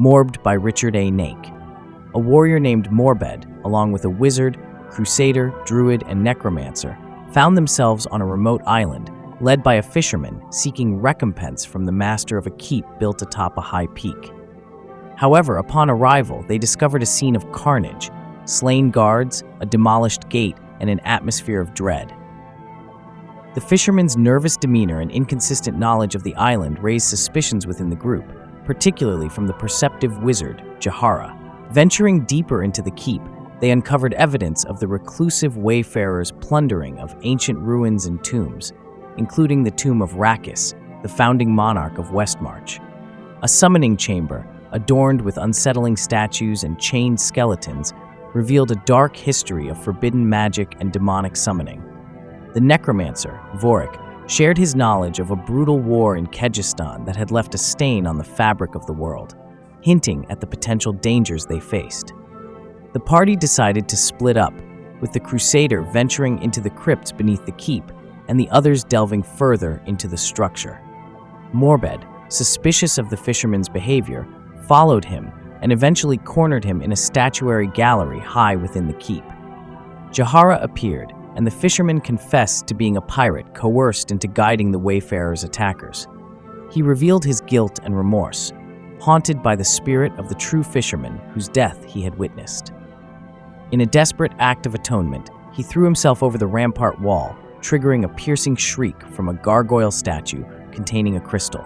Morbed by Richard A. Nake. A warrior named Morbed, along with a wizard, crusader, druid, and necromancer, found themselves on a remote island, led by a fisherman seeking recompense from the master of a keep built atop a high peak. However, upon arrival, they discovered a scene of carnage, slain guards, a demolished gate, and an atmosphere of dread. The fisherman's nervous demeanor and inconsistent knowledge of the island raised suspicions within the group, particularly from the perceptive wizard, Jahara. Venturing deeper into the keep, they uncovered evidence of the reclusive wayfarers' plundering of ancient ruins and tombs, including the tomb of Rakis, the founding monarch of Westmarch. A summoning chamber, adorned with unsettling statues and chained skeletons, revealed a dark history of forbidden magic and demonic summoning. The necromancer, Vorik, shared his knowledge of a brutal war in Kyrgyzstan that had left a stain on the fabric of the world, hinting at the potential dangers they faced. The party decided to split up, with the crusader venturing into the crypts beneath the keep and the others delving further into the structure. Morbed, suspicious of the fisherman's behavior, followed him and eventually cornered him in a statuary gallery high within the keep. Jahara appeared, and the fisherman confessed to being a pirate coerced into guiding the wayfarers' attackers. He revealed his guilt and remorse, haunted by the spirit of the true fisherman whose death he had witnessed. In a desperate act of atonement, he threw himself over the rampart wall, triggering a piercing shriek from a gargoyle statue containing a crystal.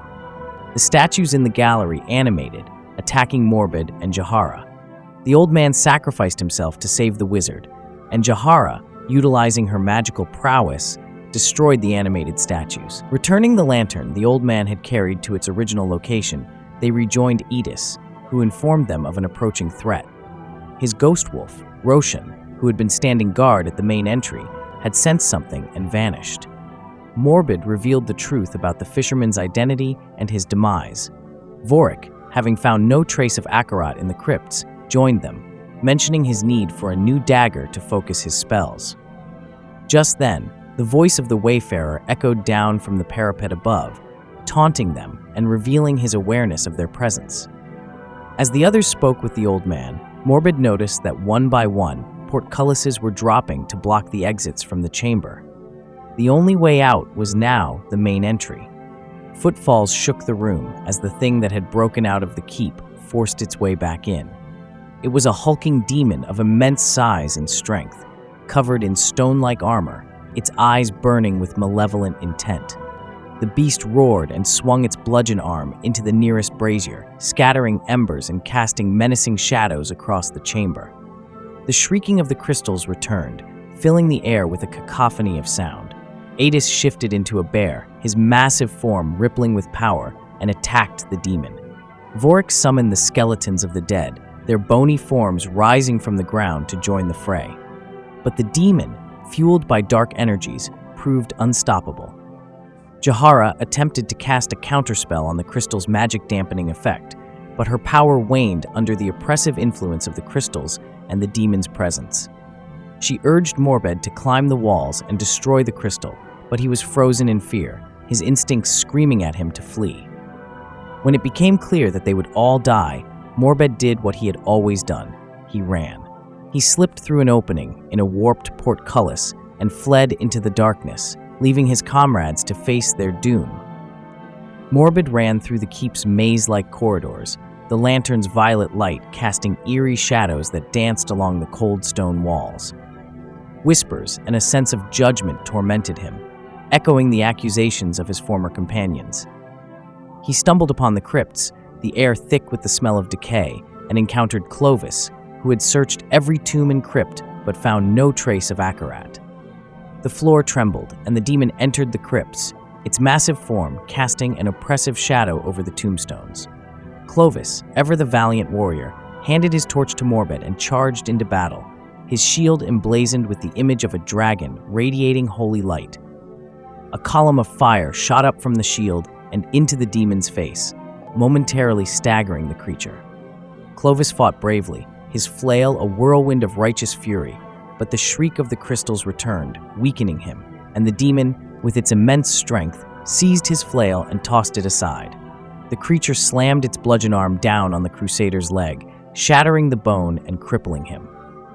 The statues in the gallery animated, attacking Morbed and Jahara. The old man sacrificed himself to save the wizard, and Jahara, utilizing her magical prowess, destroyed the animated statues. Returning the lantern the old man had carried to its original location, they rejoined Edis, who informed them of an approaching threat. His ghost wolf, Roshan, who had been standing guard at the main entry, had sensed something and vanished. Morbed revealed the truth about the fisherman's identity and his demise. Vorik, having found no trace of Akarat in the crypts, joined them, mentioning his need for a new dagger to focus his spells. Just then, the voice of the wayfarer echoed down from the parapet above, taunting them and revealing his awareness of their presence. As the others spoke with the old man, Morbed noticed that one by one, portcullises were dropping to block the exits from the chamber. The only way out was now the main entry. Footfalls shook the room as the thing that had broken out of the keep forced its way back in. It was a hulking demon of immense size and strength, covered in stone-like armor, its eyes burning with malevolent intent. The beast roared and swung its bludgeon arm into the nearest brazier, scattering embers and casting menacing shadows across the chamber. The shrieking of the crystals returned, filling the air with a cacophony of sound. Adis shifted into a bear, his massive form rippling with power, and attacked the demon. Vorik summoned the skeletons of the dead, their bony forms rising from the ground to join the fray. But the demon, fueled by dark energies, proved unstoppable. Jahara attempted to cast a counterspell on the crystal's magic dampening effect, but her power waned under the oppressive influence of the crystals and the demon's presence. She urged Morbed to climb the walls and destroy the crystal, but he was frozen in fear, his instincts screaming at him to flee. When it became clear that they would all die, Morbed did what he had always done. He ran. He slipped through an opening in a warped portcullis and fled into the darkness, leaving his comrades to face their doom. Morbed ran through the keep's maze-like corridors, the lantern's violet light casting eerie shadows that danced along the cold stone walls. Whispers and a sense of judgment tormented him, echoing the accusations of his former companions. He stumbled upon the crypts, the air thick with the smell of decay, and encountered Clovis, who had searched every tomb and crypt but found no trace of Akarat. The floor trembled, and the demon entered the crypts, its massive form casting an oppressive shadow over the tombstones. Clovis, ever the valiant warrior, handed his torch to Morbed and charged into battle, his shield emblazoned with the image of a dragon radiating holy light. A column of fire shot up from the shield and into the demon's face, momentarily staggering the creature. Clovis fought bravely, his flail a whirlwind of righteous fury, but the shriek of the crystals returned, weakening him, and the demon, with its immense strength, seized his flail and tossed it aside. The creature slammed its bludgeon arm down on the Crusader's leg, shattering the bone and crippling him.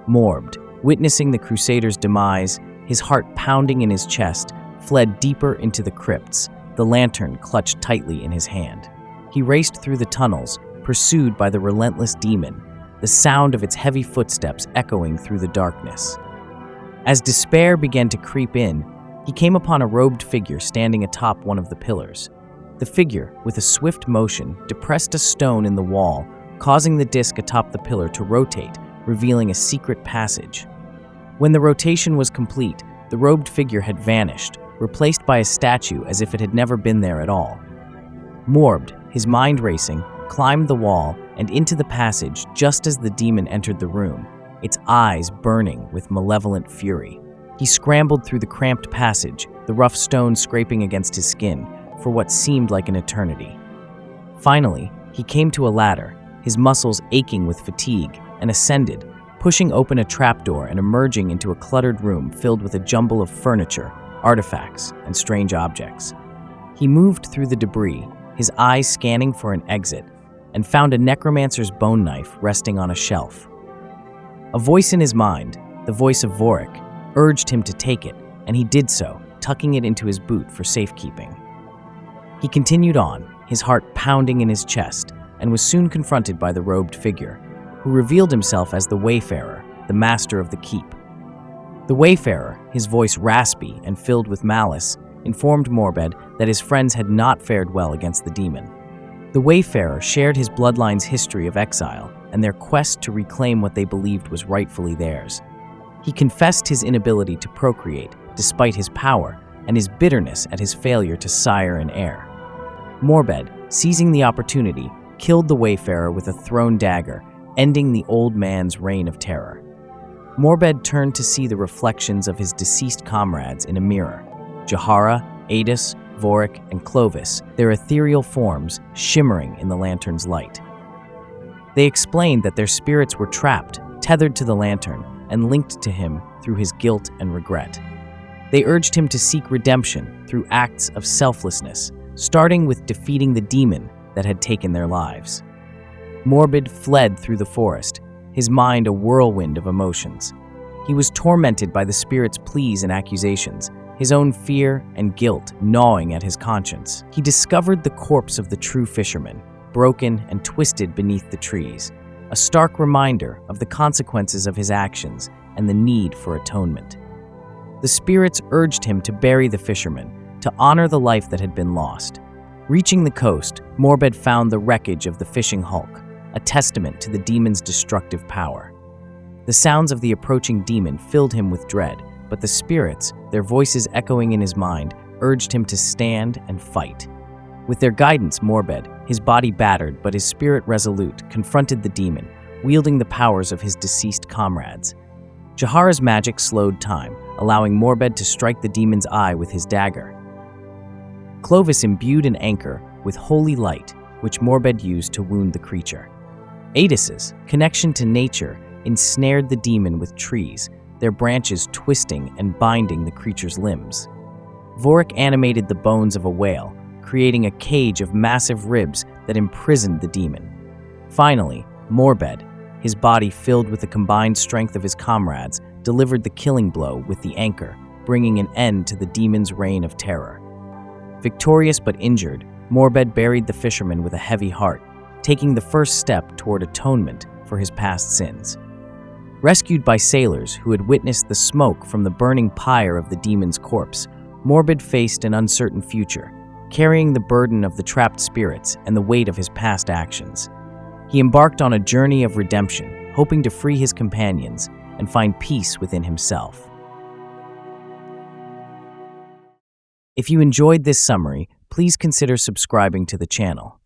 Morbed, witnessing the Crusader's demise, his heart pounding in his chest, fled deeper into the crypts, the lantern clutched tightly in his hand. He raced through the tunnels, pursued by the relentless demon, the sound of its heavy footsteps echoing through the darkness. As despair began to creep in, he came upon a robed figure standing atop one of the pillars. The figure, with a swift motion, depressed a stone in the wall, causing the disc atop the pillar to rotate, revealing a secret passage. When the rotation was complete, the robed figure had vanished, replaced by a statue as if it had never been there at all. Morbed, his mind racing, climbed the wall and into the passage just as the demon entered the room, its eyes burning with malevolent fury. He scrambled through the cramped passage, the rough stone scraping against his skin, for what seemed like an eternity. Finally, he came to a ladder, his muscles aching with fatigue, and ascended, pushing open a trapdoor and emerging into a cluttered room filled with a jumble of furniture, artifacts, and strange objects. He moved through the debris, his eyes scanning for an exit, and found a necromancer's bone knife resting on a shelf. A voice in his mind, the voice of Vorik, urged him to take it, and he did so, tucking it into his boot for safekeeping. He continued on, his heart pounding in his chest, and was soon confronted by the robed figure, who revealed himself as the Wayfarer, the master of the keep. The Wayfarer, his voice raspy and filled with malice, informed Morbed that his friends had not fared well against the demon. The Wayfarer shared his bloodline's history of exile and their quest to reclaim what they believed was rightfully theirs. He confessed his inability to procreate despite his power and his bitterness at his failure to sire an heir. Morbed, seizing the opportunity, killed the Wayfarer with a thrown dagger, ending the old man's reign of terror. Morbed turned to see the reflections of his deceased comrades in a mirror. Jahara, Adis, Vorik, and Clovis, their ethereal forms shimmering in the lantern's light. They explained that their spirits were trapped, tethered to the lantern, and linked to him through his guilt and regret. They urged him to seek redemption through acts of selflessness, starting with defeating the demon that had taken their lives. Morbed fled through the forest, his mind a whirlwind of emotions. He was tormented by the spirit's pleas and accusations, his own fear and guilt gnawing at his conscience. He discovered the corpse of the true fisherman, broken and twisted beneath the trees, a stark reminder of the consequences of his actions and the need for atonement. The spirits urged him to bury the fisherman, to honor the life that had been lost. Reaching the coast, Morbed found the wreckage of the fishing hulk, a testament to the demon's destructive power. The sounds of the approaching demon filled him with dread, but the spirits, their voices echoing in his mind, urged him to stand and fight. With their guidance, Morbed, his body battered but his spirit resolute, confronted the demon, wielding the powers of his deceased comrades. Jahara's magic slowed time, allowing Morbed to strike the demon's eye with his dagger. Clovis imbued an anchor with holy light, which Morbed used to wound the creature. Adis's connection to nature ensnared the demon with trees, their branches twisting and binding the creature's limbs. Vorik animated the bones of a whale, creating a cage of massive ribs that imprisoned the demon. Finally, Morbed, his body filled with the combined strength of his comrades, delivered the killing blow with the anchor, bringing an end to the demon's reign of terror. Victorious but injured, Morbed buried the fisherman with a heavy heart, taking the first step toward atonement for his past sins. Rescued by sailors who had witnessed the smoke from the burning pyre of the demon's corpse, Morbed faced an uncertain future, carrying the burden of the trapped spirits and the weight of his past actions. He embarked on a journey of redemption, hoping to free his companions and find peace within himself. If you enjoyed this summary, please consider subscribing to the channel.